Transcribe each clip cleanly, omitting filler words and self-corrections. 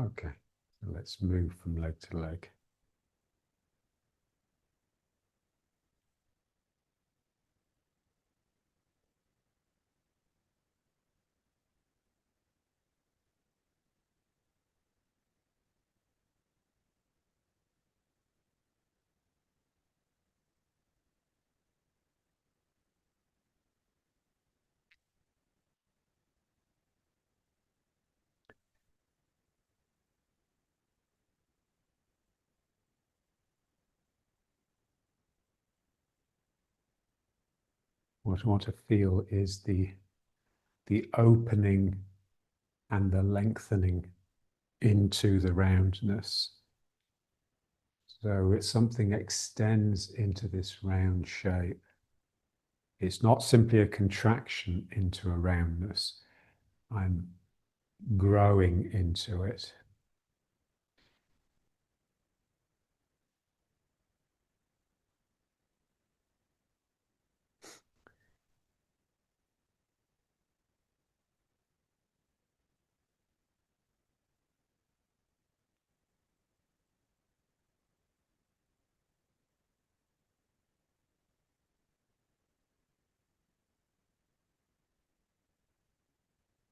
Okay, so let's move from leg to leg. What I want to feel is the opening and the lengthening into the roundness. So it's something extends into this round shape. It's not simply a contraction into a roundness. I'm growing into it.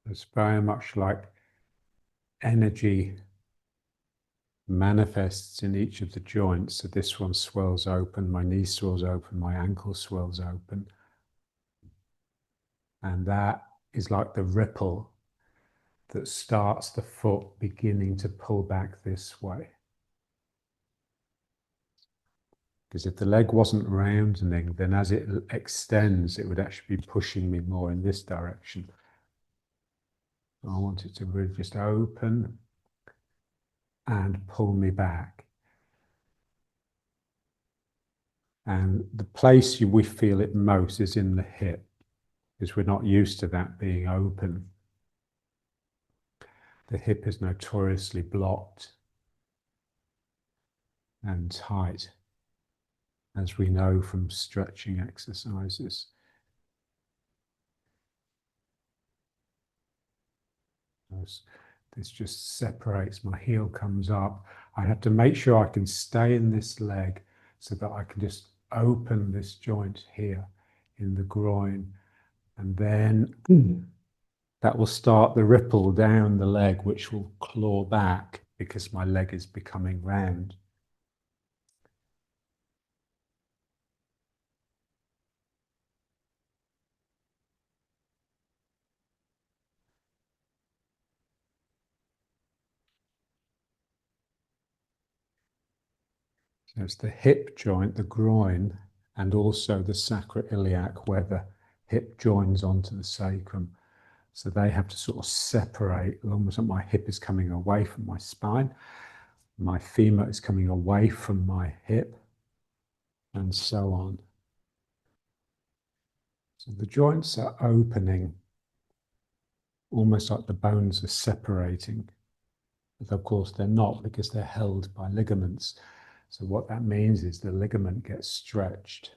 It's very much like energy manifests in each of the joints. So this one swells open, my knee swells open, my ankle swells open. And that is like the ripple that starts the foot beginning to pull back this way. Because if the leg wasn't rounding, then as it extends, it would actually be pushing me more in this direction. I want it to really just open and pull me back. And the place we feel it most is in the hip, because we're not used to that being open. The hip is notoriously blocked and tight, as we know from stretching exercises. This just separates, my heel comes up. I have to make sure I can stay in this leg so that I can just open this joint here in the groin, and then that will start the ripple down the leg, which will claw back because my leg is becoming round. So it's the hip joint, the groin, and also the sacroiliac, where the hip joins onto the sacrum. So they have to sort of separate, almost like my hip is coming away from my spine, my femur is coming away from my hip, and so on. So the joints are opening, almost like the bones are separating. But of course they're not, because they're held by ligaments. So what that means is the ligament gets stretched.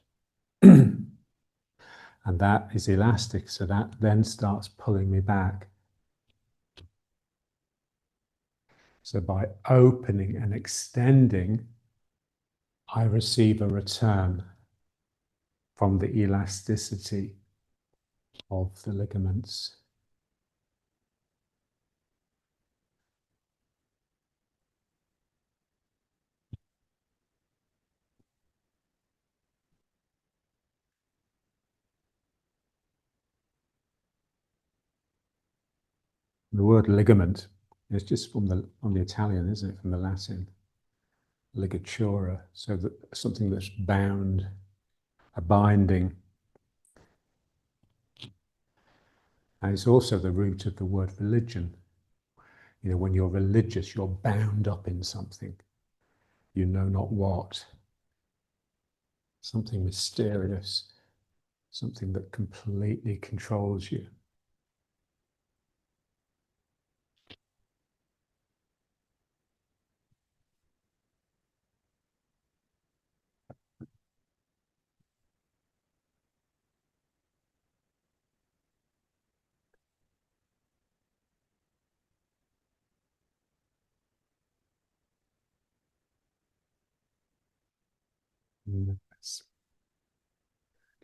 And that is elastic, so that then starts pulling me back. So by opening and extending, I receive a return from the elasticity of the ligaments. The word ligament is just from the Italian, isn't it? From the Latin, ligatura, so that something that's bound, a binding. And it's also the root of the word religion. You know, when you're religious, you're bound up in something. You know not what. Something mysterious, something that completely controls you. Let's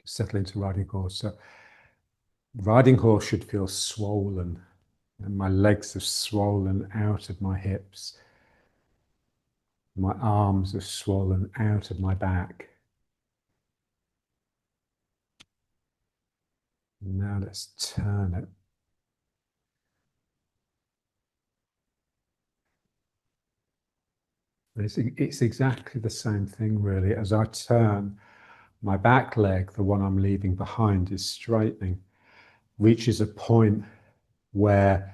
settle into riding horse. So riding horse should feel swollen, and my legs are swollen out of my hips. My arms are swollen out of my back. Now let's turn it. It's exactly the same thing, really. As I turn, my back leg, the one I'm leaving behind, is straightening, reaches a point where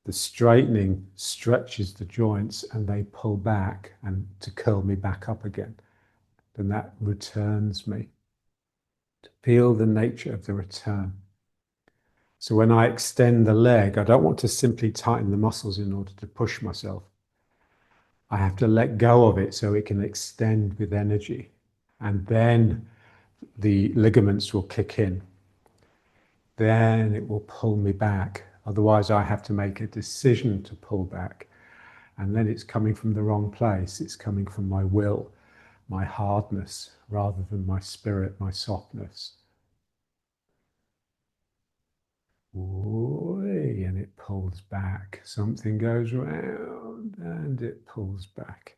the straightening stretches the joints and they pull back and to curl me back up again. Then that returns me. To feel the nature of the return. So when I extend the leg, I don't want to simply tighten the muscles in order to push myself. I have to let go of it so it can extend with energy. And then the ligaments will kick in. Then it will pull me back. Otherwise, I have to make a decision to pull back. And then it's coming from the wrong place. It's coming from my will, my hardness, rather than my spirit, my softness. Oy, and it pulls back. Something goes round and it pulls back.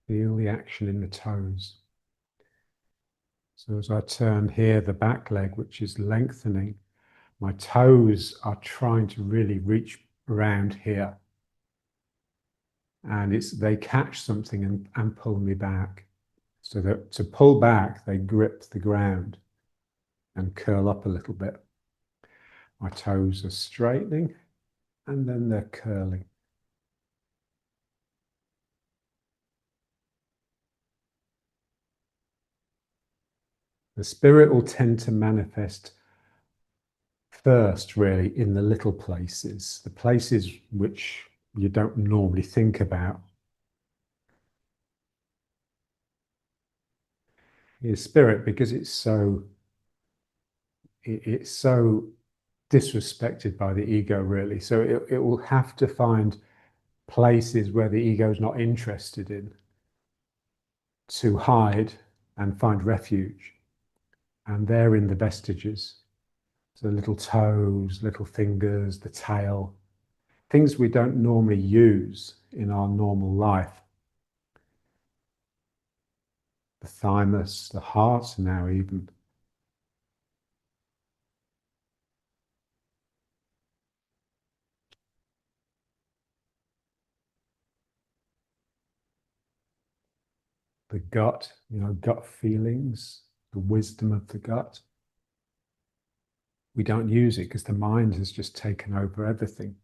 Feel the action in the toes. So as I turn here, the back leg, which is lengthening, my toes are trying to really reach around here. And they catch something and pull me back. So that to pull back, they grip the ground and curl up a little bit. My toes are straightening and then they're curling. The spirit will tend to manifest first, really, in the little places, the places which you don't normally think about. Your spirit, because it's so disrespected by the ego, really. So it will have to find places where the ego is not interested in to hide and find refuge. And they're in the vestiges. So little toes, little fingers, the tail, things we don't normally use in our normal life. The thymus, the heart now even. The gut, gut feelings, the wisdom of the gut. We don't use it because the mind has just taken over everything.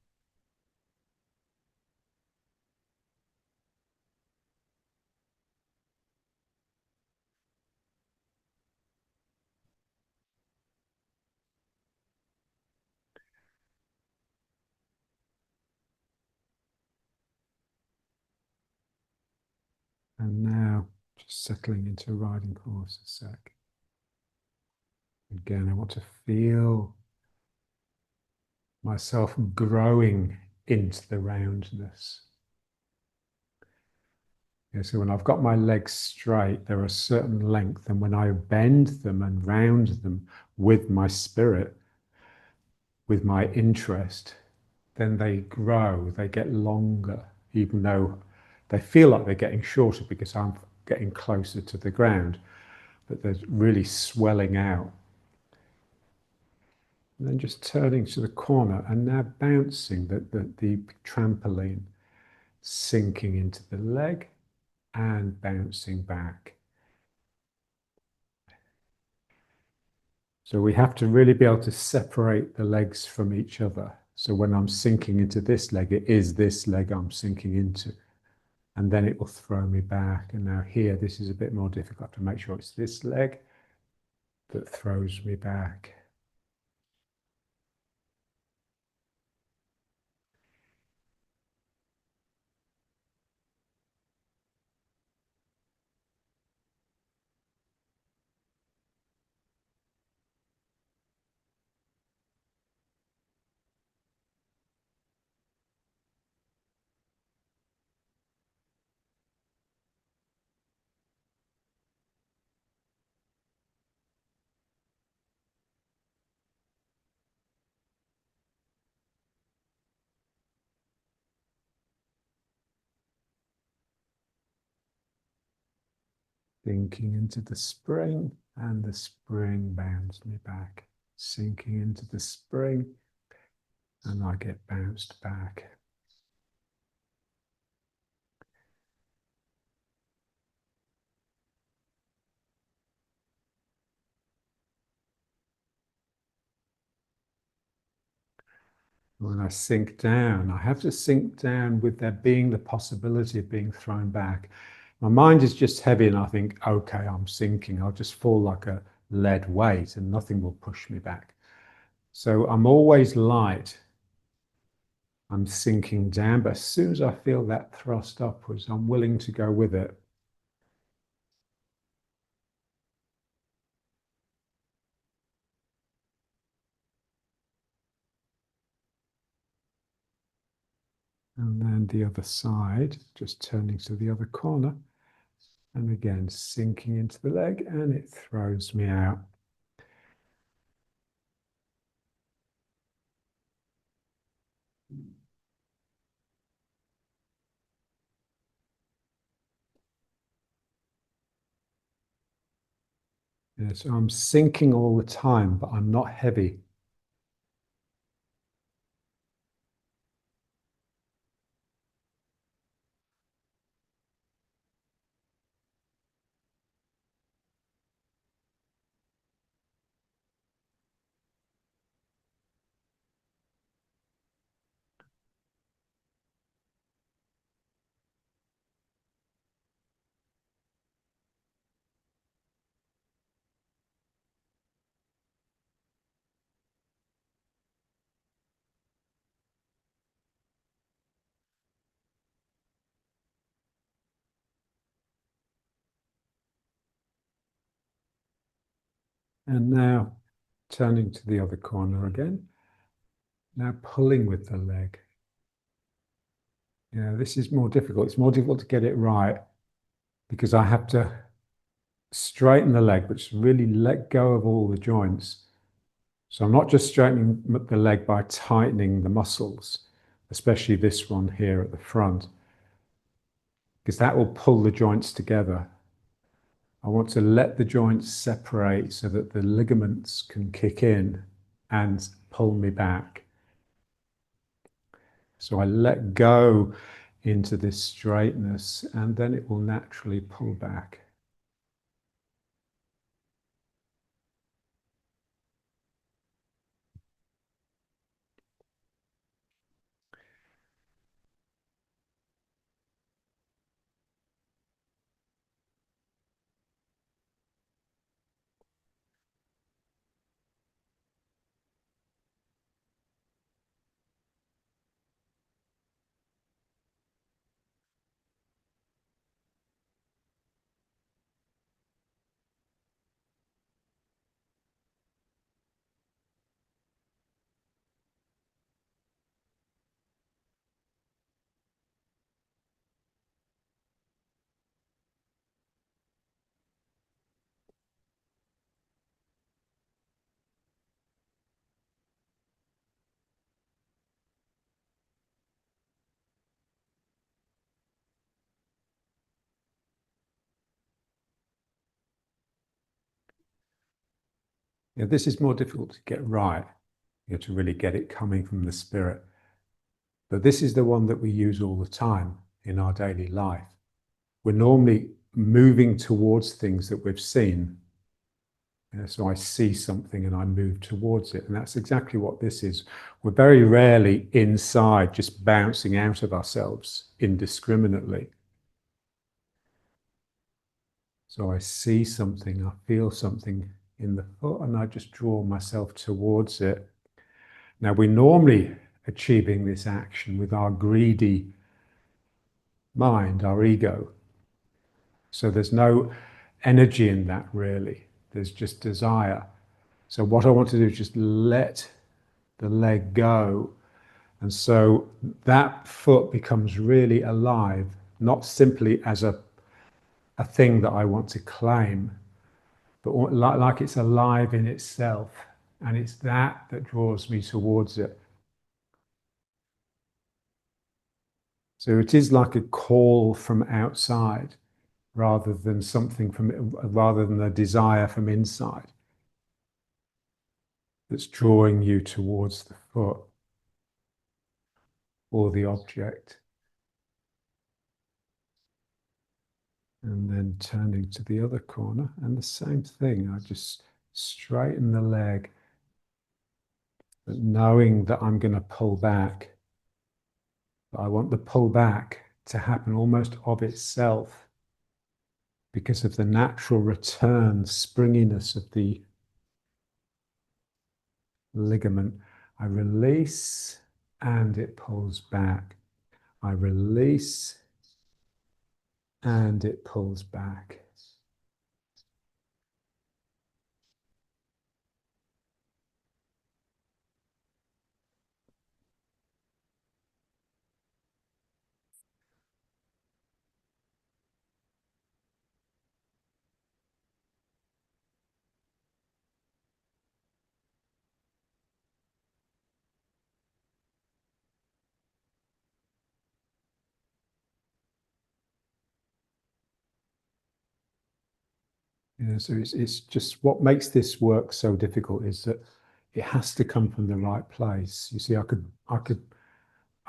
And now just settling into riding horse a sec. Again, I want to feel myself growing into the roundness. Yeah, so when I've got my legs straight, they're a certain length, and when I bend them and round them with my spirit, with my interest, then they grow, they get longer, even though they feel like they're getting shorter because I'm getting closer to the ground, but they're really swelling out. And then just turning to the corner and now bouncing the trampoline, sinking into the leg and bouncing back. So we have to really be able to separate the legs from each other. So when I'm sinking into this leg, it is this leg I'm sinking into. And then it will throw me back. And now here, this is a bit more difficult to make sure it's this leg that throws me back. Sinking into the spring, and the spring bounds me back. Sinking into the spring, and I get bounced back. When I sink down, I have to sink down with there being the possibility of being thrown back. My mind is just heavy and I think, okay, I'm sinking. I'll just fall like a lead weight and nothing will push me back. So I'm always light. I'm sinking down, but as soon as I feel that thrust upwards, I'm willing to go with it. And then the other side, just turning to the other corner. And again, sinking into the leg, and it throws me out. Yeah, so I'm sinking all the time, but I'm not heavy. And now turning to the other corner again. Now pulling with the leg. Yeah, this is more difficult. It's more difficult to get it right because I have to straighten the leg, but really let go of all the joints. So I'm not just straightening the leg by tightening the muscles, especially this one here at the front, because that will pull the joints together. I want to let the joints separate so that the ligaments can kick in and pull me back. So I let go into this straightness and then it will naturally pull back. Yeah, this is more difficult to get right, to really get it coming from the spirit. But this is the one that we use all the time in our daily life. We're normally moving towards things that we've seen. So I see something and I move towards it. And that's exactly what this is. We're very rarely inside, just bouncing out of ourselves indiscriminately. So I see something, I feel something, in the foot, and I just draw myself towards it. Now, we're normally achieving this action with our greedy mind, our ego. So there's no energy in that, really. There's just desire. So what I want to do is just let the leg go. And so that foot becomes really alive, not simply as a thing that I want to claim, but like it's alive in itself. And it's that that draws me towards it. So it is like a call from outside rather than a desire from inside that's drawing you towards the foot or the object. And then turning to the other corner, and the same thing. I just straighten the leg, but knowing that I'm going to pull back. But I want the pull back to happen almost of itself because of the natural return, springiness of the ligament. I release and it pulls back. I release and it pulls back. So it's just what makes this work so difficult is that it has to come from the right place. You see, I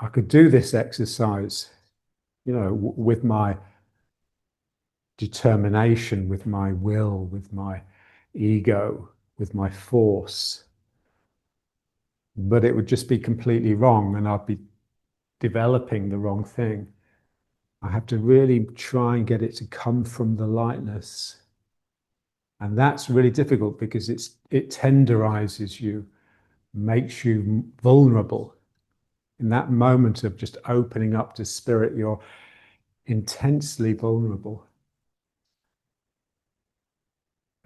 could do this exercise, with my determination, with my will, with my ego, with my force, but it would just be completely wrong, and I'd be developing the wrong thing. I have to really try and get it to come from the lightness. And that's really difficult because it tenderizes you, makes you vulnerable. In that moment of just opening up to spirit, you're intensely vulnerable.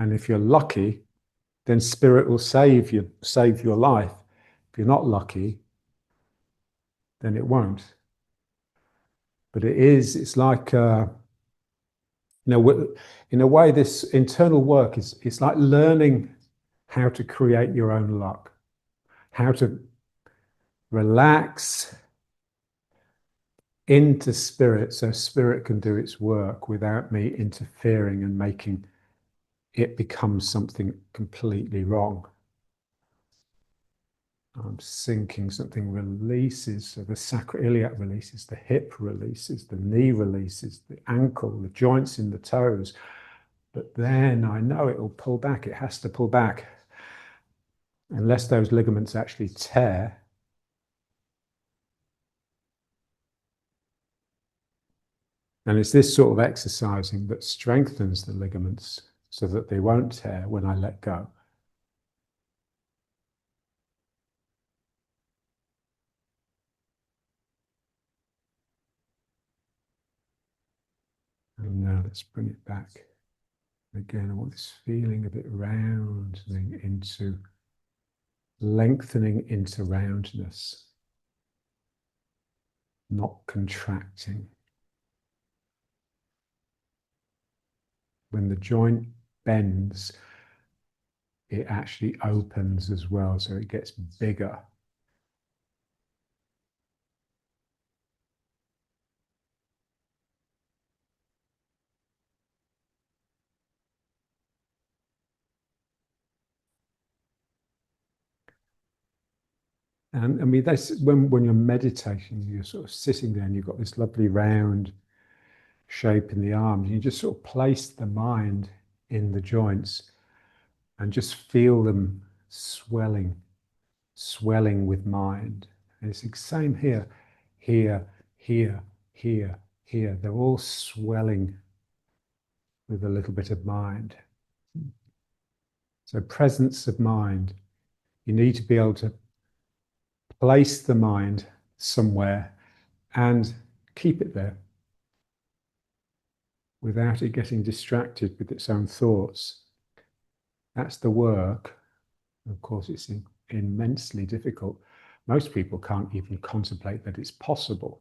And if you're lucky, then spirit will save your life. If you're not lucky, then it won't. But it's like, in a way, this internal work it's like learning how to create your own luck, how to relax into spirit so spirit can do its work without me interfering and making it become something completely wrong. I'm sinking, something releases, so the sacroiliac releases, the hip releases, the knee releases, the ankle, the joints in the toes. But then I know it will pull back. It has to pull back. Unless those ligaments actually tear. And it's this sort of exercising that strengthens the ligaments so that they won't tear when I let go. And now let's bring it back. Again, I want this feeling of it rounding into, lengthening into roundness, not contracting. When the joint bends, it actually opens as well, so it gets bigger. And I mean, that's when you're meditating, you're sort of sitting there and you've got this lovely round shape in the arms. You just sort of place the mind in the joints and just feel them swelling with mind. And it's the same here, here, here, here, here. They're all swelling with a little bit of mind. So presence of mind. You need to be able to place the mind somewhere and keep it there without it getting distracted with its own thoughts. That's the work. Of course, it's immensely difficult. Most people can't even contemplate that it's possible.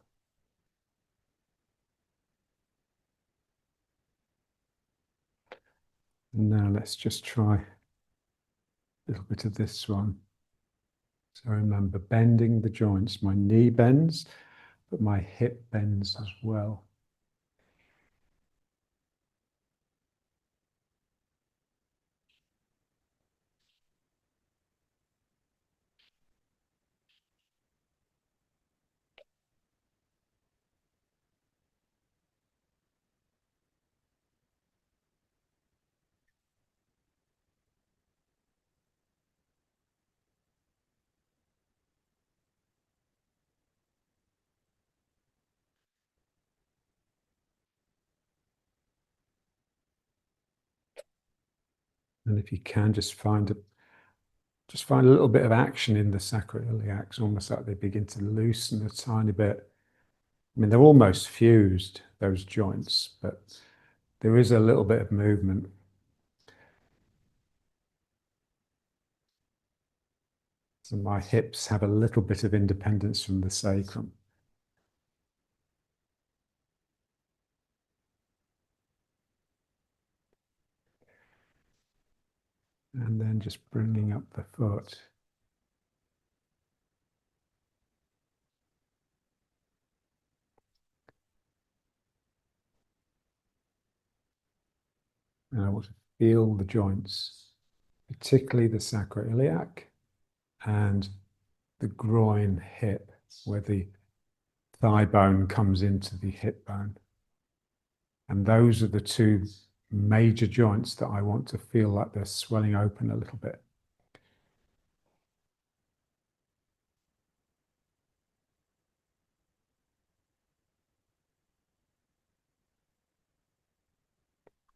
Now let's just try a little bit of this one. So remember, bending the joints. My knee bends, but my hip bends as well. And if you can, just find a little bit of action in the sacroiliacs, almost like they begin to loosen a tiny bit. I mean, they're almost fused, those joints, but there is a little bit of movement. So my hips have a little bit of independence from the sacrum. And then just bringing up the foot. And I want to feel the joints, particularly the sacroiliac and the groin hip, where the thigh bone comes into the hip bone. And those are the two major joints that I want to feel like they're swelling open a little bit.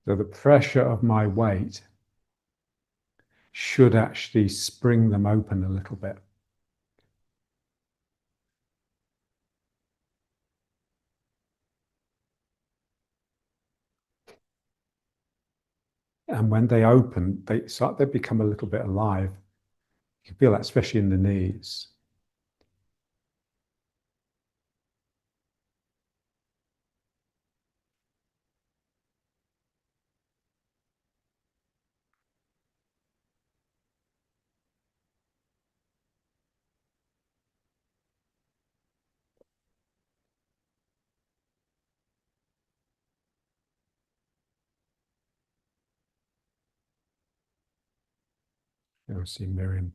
So the pressure of my weight should actually spring them open a little bit. And when they open, they become a little bit alive. You can feel that, especially in the knees. You'll see Miriam.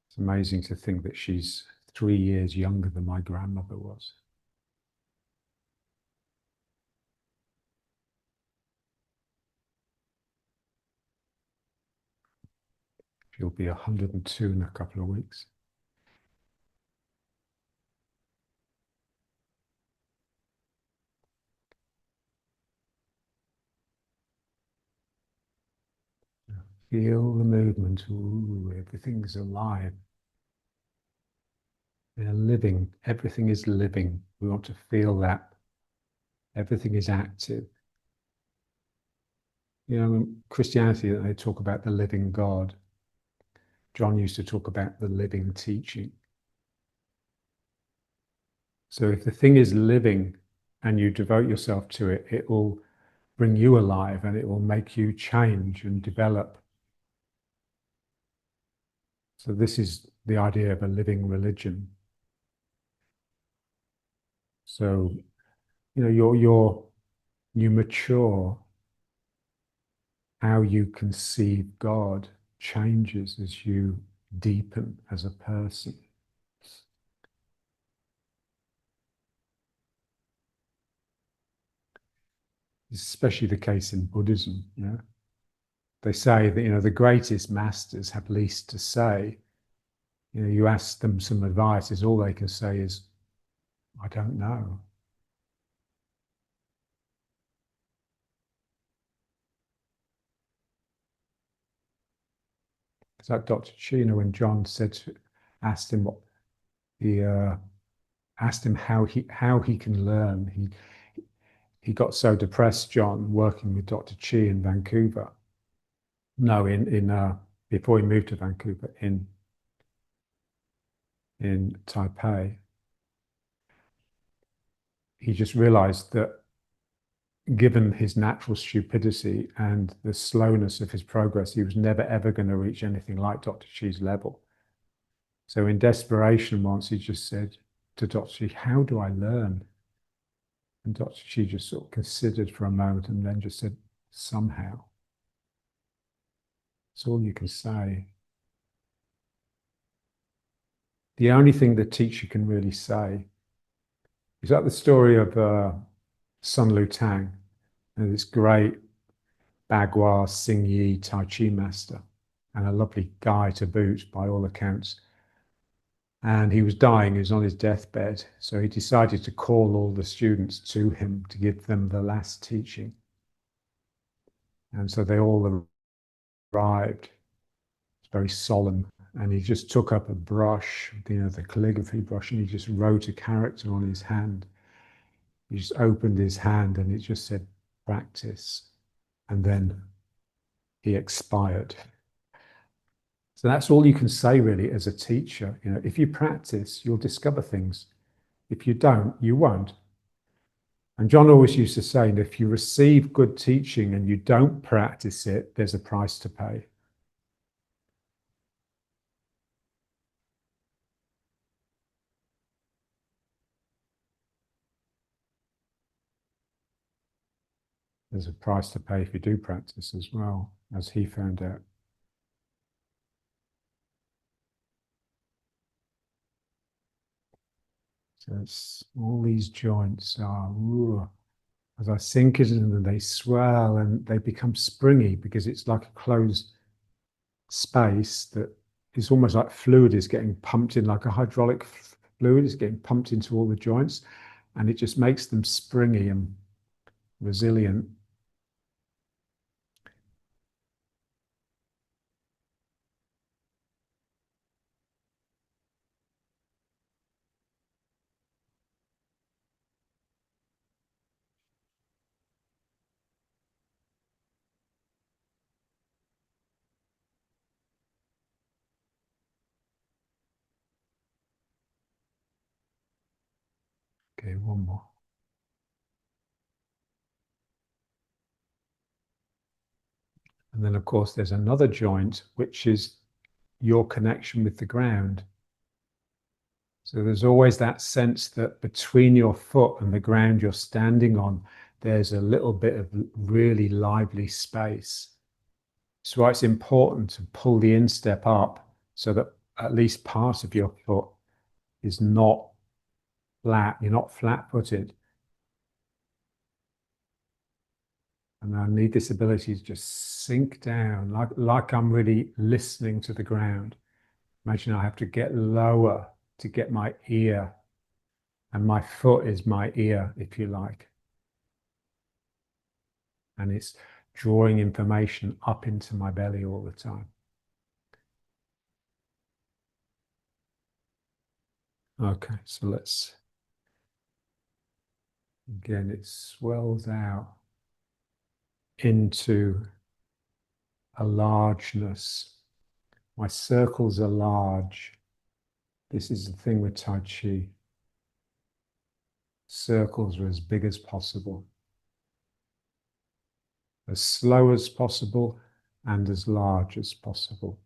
It's amazing to think that she's 3 years younger than my grandmother was. She'll be 102 in a couple of weeks. Feel the movement. Ooh, everything's alive. They're living. Everything is living. We want to feel that. Everything is active. You know, in Christianity, they talk about the living God. John used to talk about the living teaching. So if the thing is living and you devote yourself to it, it will bring you alive and it will make you change and develop. So this is the idea of a living religion. So, you know, you mature. How you conceive God changes as you deepen as a person. Especially the case in Buddhism. You know? They say that, you know, the greatest masters have least to say. You know, you ask them some advice, all they can say is, I don't know. It's like Dr. Chino, when John asked him what he asked him how he can learn. He got so depressed, John, working with Dr. Chi in Vancouver. No, in before he moved to Vancouver, in Taipei. He just realized that given his natural stupidity and the slowness of his progress, he was never ever going to reach anything like Dr. Chi's level. So in desperation, once he just said to Dr. Chi, "How do I learn?" And Dr. Chi just sort of considered for a moment and then just said, "Somehow." That's all you can say. The only thing the teacher can really say is that the story of Sun Lu Tang, and this great Bagua Xing Yi Tai Chi master, and a lovely guy to boot by all accounts. And he was dying, he was on his deathbed. So he decided to call all the students to him to give them the last teaching. And so they all arrived. It's very solemn. And he just took up a brush, the calligraphy brush, and he just wrote a character on his hand. He just opened his hand and it just said, "Practice." And then he expired. So that's all you can say really as a teacher. If you practice, you'll discover things. If you don't, you won't. And John always used to say that if you receive good teaching and you don't practice it, there's a price to pay. There's a price to pay if you do practice as well, as he found out. So all these joints are, as I sink it in them, they swell and they become springy because it's like a closed space that is almost like fluid is getting pumped in, like a hydraulic fluid is getting pumped into all the joints, and it just makes them springy and resilient. Okay, one more. And then, of course, there's another joint, which is your connection with the ground. So there's always that sense that between your foot and the ground you're standing on, there's a little bit of really lively space. So it's important to pull the instep up so that at least part of your foot is not flat. You're not flat-footed. And I need this ability to just sink down, like I'm really listening to the ground. Imagine I have to get lower to get my ear, and my foot is my ear, if you like. And it's drawing information up into my belly all the time. Okay, so again, it swells out into a largeness. My circles are large. This is the thing with Tai Chi. Circles are as big as possible, as slow as possible, and as large as possible.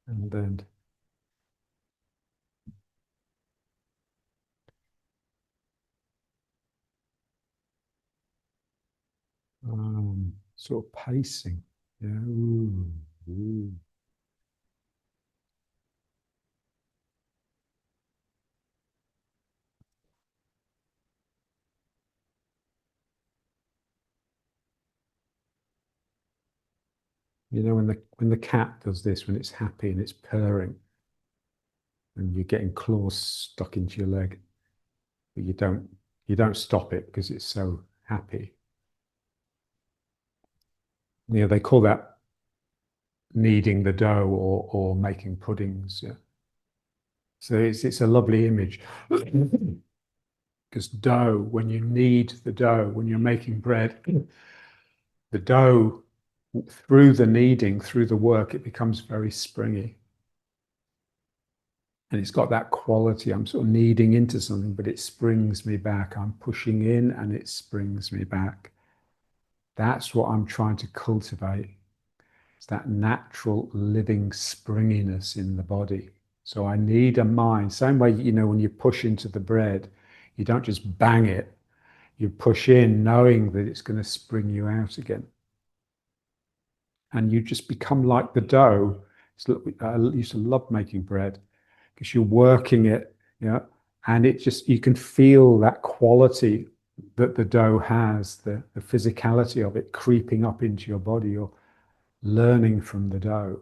And then sort of pacing. Yeah. Ooh, ooh. When the cat does this, when it's happy and it's purring, and you're getting claws stuck into your leg, but you don't stop it because it's so happy. They call that kneading the dough or making puddings. Yeah. So it's a lovely image. Because dough, when you knead the dough, when you're making bread, the dough, through the kneading, through the work, it becomes very springy. And it's got that quality. I'm sort of kneading into something, but it springs me back. I'm pushing in and it springs me back. That's what I'm trying to cultivate. It's that natural living springiness in the body. So I need a mind. Same way, when you push into the bread, you don't just bang it. You push in knowing that it's going to spring you out again. And you just become like the dough. I used to love making bread because you're working it, and you can feel that quality that the dough has, the physicality of it creeping up into your body. You're learning from the dough.